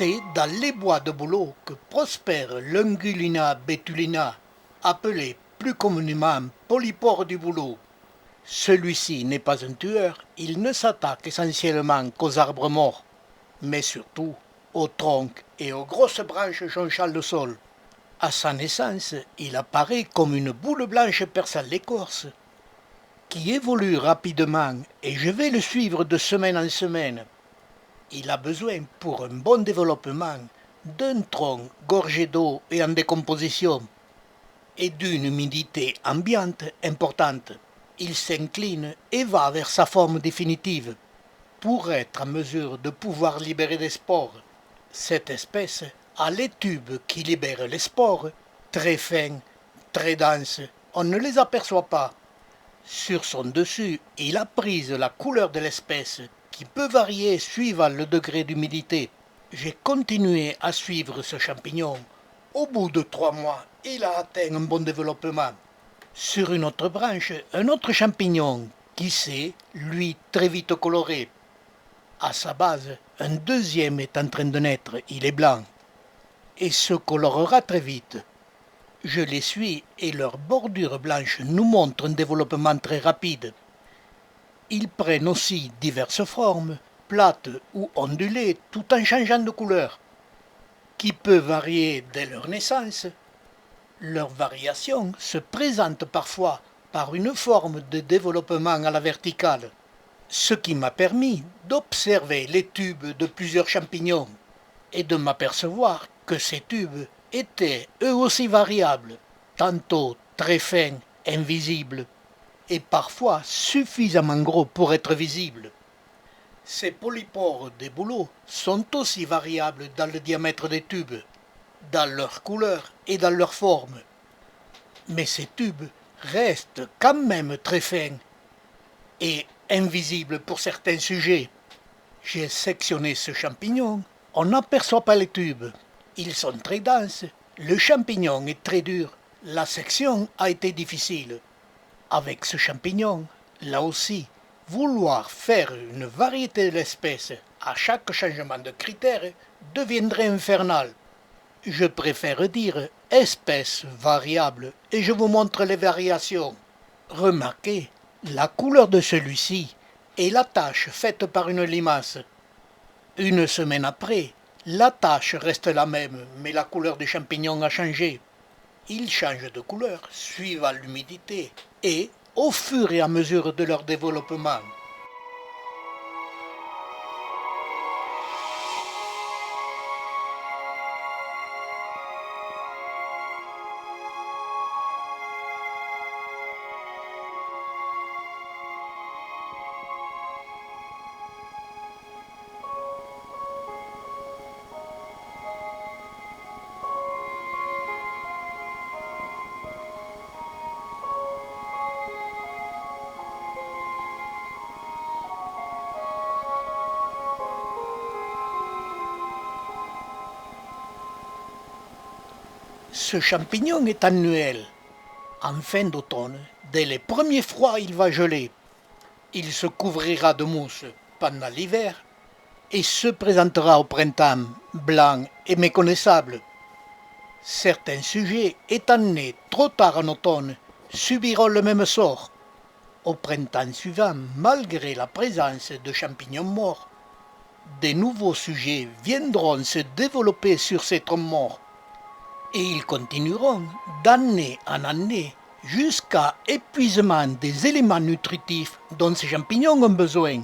C'est dans les bois de bouleau que prospère l'Ungulina betulina, appelé plus communément polypore du bouleau. Celui-ci n'est pas un tueur, il ne s'attaque essentiellement qu'aux arbres morts, mais surtout aux troncs et aux grosses branches jonchant le sol. À sa naissance, il apparaît comme une boule blanche perçant l'écorce, qui évolue rapidement et je vais le suivre de semaine en semaine. Il a besoin, pour un bon développement, d'un tronc gorgé d'eau et en décomposition, et d'une humidité ambiante importante. Il s'incline et va vers sa forme définitive, pour être en mesure de pouvoir libérer des spores. Cette espèce a les tubes qui libèrent les spores, très fins, très denses, on ne les aperçoit pas. Sur son dessus, il a pris la couleur de l'espèce, qui peut varier suivant le degré d'humidité. J'ai continué à suivre ce champignon. Au bout de 3 mois, il a atteint un bon développement. Sur une autre branche, un autre champignon, qui s'est, lui, très vite coloré. À sa base, un deuxième est en train de naître, il est blanc, et se colorera très vite. Je les suis et leur bordure blanche nous montre un développement très rapide. Ils prennent aussi diverses formes, plates ou ondulées, tout en changeant de couleur, qui peut varier dès leur naissance. Leur variation se présente parfois par une forme de développement à la verticale, ce qui m'a permis d'observer les tubes de plusieurs champignons et de m'apercevoir que ces tubes étaient eux aussi variables, tantôt très fins, invisibles, et parfois suffisamment gros pour être visibles. Ces polypores des bouleaux sont aussi variables dans le diamètre des tubes, dans leur couleur et dans leur forme. Mais ces tubes restent quand même très fins et invisibles pour certains sujets. J'ai sectionné ce champignon, on n'aperçoit pas les tubes. Ils sont très denses, le champignon est très dur, la section a été difficile. Avec ce champignon, là aussi, vouloir faire une variété de l'espèce à chaque changement de critères deviendrait infernal. Je préfère dire espèce variable et je vous montre les variations. Remarquez la couleur de celui-ci et la tache faite par une limace. Une semaine après, la tache reste la même, mais la couleur du champignon a changé. Ils changent de couleur suivant l'humidité et au fur et à mesure de leur développement. Ce champignon est annuel. En fin d'automne, dès les premiers froids, il va geler. Il se couvrira de mousse pendant l'hiver et se présentera au printemps, blanc et méconnaissable. Certains sujets, étant nés trop tard en automne, subiront le même sort. Au printemps suivant, malgré la présence de champignons morts, des nouveaux sujets viendront se développer sur ces troncs morts. Et ils continueront d'année en année jusqu'à épuisement des éléments nutritifs dont ces champignons ont besoin.